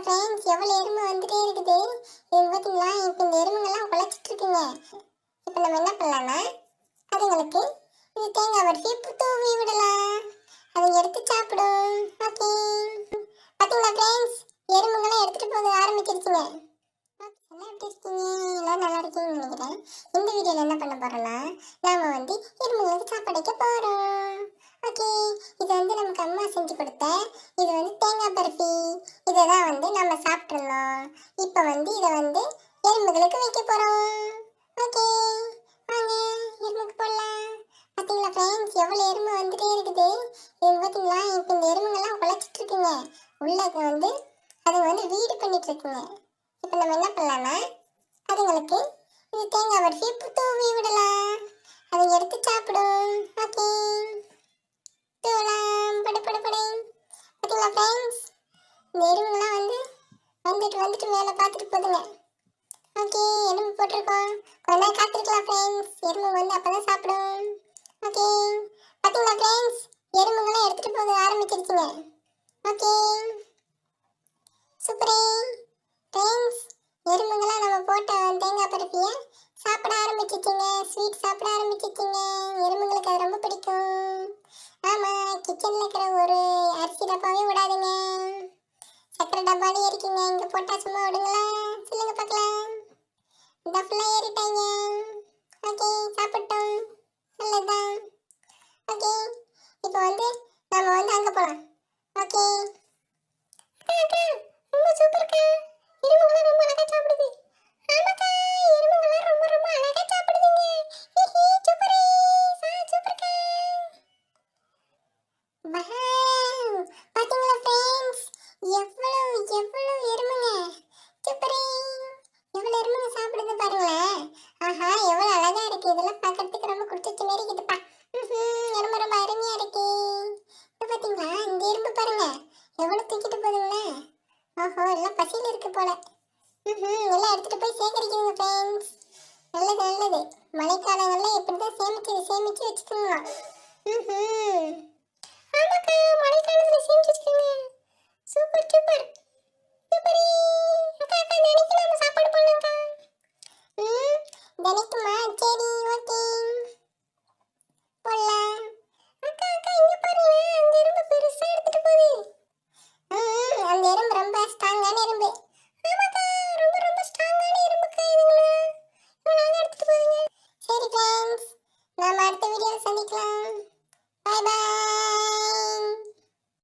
Friends, எவ்வளோ எறும்பு வந்துட்டே இருக்குது. இது பார்த்தீங்களா? இப்போ இந்த எறும்புங்கெல்லாம் குலைச்சிட்டு இருக்குங்க. இப்போ நம்ம என்ன பண்ணலாம்னா, அதுங்களுக்கு இது தேங்காய் பருப்பி தூவி விடலாம். அதை எடுத்து சாப்பிடும். ஓகே, பார்த்தீங்களா ஃப்ரெண்ட்ஸ், எறும்புங்கெல்லாம் எடுத்துகிட்டு போக ஆரம்பிச்சிருச்சுங்க. எல்லாம் எப்படி இருக்கீங்க? எல்லாம் நல்லா இருக்கீங்கன்னு நினைக்கிறேன். இந்த வீடியோவில் என்ன பண்ண போகிறோம்னா, நாம் வந்து எறும்புங்களுக்கு சாப்பாடு வைக்க போகிறோம். ஓகே, இது வந்து நமக்கு அம்மா செஞ்சு கொடுத்த இது வந்து தேங்காய் பருப்பி. இதை தான் வந்து நம்ம சாப்பிட்ருந்தோம். இப்போ வந்து இதை வந்து எறும்புகளுக்கு வைக்க போகிறோம். ஓகே, வாங்க எறும்புக்கு போடலாம். பார்த்தீங்களா ஃப்ரெண்ட்ஸ், எவ்வளோ எறும்பு வந்துட்டே இருக்குது. இது பார்த்தீங்களா? இப்போ இந்த எறும்புங்கெல்லாம் குலைச்சிட்டு இருக்குங்க. உள்ளே வந்து அது வந்து வீடு பண்ணிட்டு இருக்குங்க. இப்போ நம்ம என்ன பண்ணலாம்னா, அதுங்களுக்கு இது தேங்காய் பருப்பி தூவி விடலாம். அதை எடுத்து சாப்பிடும். ஓகே, தூவலாம். படு படு படு. பார்த்தீங்களா ஃப்ரெண்ட்ஸ், இந்த எறும்புங்களாம் வந்துட்டு மேலே பார்த்துட்டு போதுங்க. ஓகே, எறும்பு போட்டிருக்கோம். கொஞ்ச நேரம் காத்திருக்கலாம் ஃப்ரெண்ட்ஸ். எறும்பு வந்து அப்போ தான் சாப்பிடும். ஓகே, பார்த்தீங்களா ஃப்ரெண்ட்ஸ், எறும்புங்களாம் எடுத்துகிட்டு போக ஆரம்பிச்சிருச்சுங்க. ஓகே, சூப்பரே ஃப்ரெண்ட்ஸ், எறும்புங்களாம் நம்ம போட்ட தேங்காய் பருப்பியை சாப்பிட ஆரம்பிச்சிச்சிங்க. ஸ்வீட் சாப்பிட ஆரம்பிச்சிச்சிங்க. எறும்புங்களுக்கு அது ரொம்ப பிடிக்கும். ஆமாம், கிச்சனில் இருக்கிற ஒரு அரிசி டப்பாவே விடாதுங்க. சக்கரை டப்பாலே இருக்குங்க. இங்கே போட்டால் சும்மா விடுங்களா? சொல்லுங்க பார்க்கலாம். இந்த ஃபுல்லாக ஏறிட்டாங்க. ஓகே, சாப்பிட்டோம். நல்லதுதான். ஓகே, இப்போ வந்து நம்ம வந்து அங்கே போகலாம். ஓகே, அக்கா ரொம்ப சூப்பர்க்கா. எறும்புங்களாம் ரொம்ப அழகா சாப்பிடுது. ஆமாக்கா, எறும்புங்களாம் ரொம்ப ரொம்ப அழகா சாப்பிடுதுங்க. ஹிஹி, சூப்பரே. சூப்பர்க்கா. வாவ், பாத்தீங்களா ஃப்ரெண்ட்ஸ், எவ்வளவு எறும்புங்க. சூப்பரே, எவ்வளவு எறும்புங்க சாப்பிடுது பாருங்களேன். ஆஹா, எவ்வளவு அழகா இருக்கு. இதெல்லாம் பார்க்கறதுக்கு ரொம்ப குடிச்சிச்சு மாதிரி இருக்குதுப்பா. எறும்பு ரொம்ப அருமையா இருக்கு. இப்போ பாத்தீங்களா, இந்த எறும்பு பாருங்க எவ்வளவு தூக்கிட்டு போகுதுங்களே. ஓஹோ, எல்லாம் பசியில் இருக்கு போல. எல்லாம் எடுத்துட்டு போய் சேகரிக்கணுங்க ஃப்ரெண்ட்ஸ். நல்லது நல்லது. மழைக்காலங்களில் இப்படி தான் சேமிச்சு வச்சுக்கணும். ஆமாக்கா, மழைக்காலத்தில் சேமிச்சு வச்சுக்கோங்க. சூப்பர் சூப்பர் சூப்பரே. அக்கா அக்கா, தினைக்கு நம்ம சாப்பாடு போடலாம்க்கா. தினைக்குமா? சரி, ஓகே, போடலாம். அக்கா அக்கா, இங்கே பாருங்களேன், அங்கே ரொம்ப பெருசாக எடுத்துட்டு போகுது.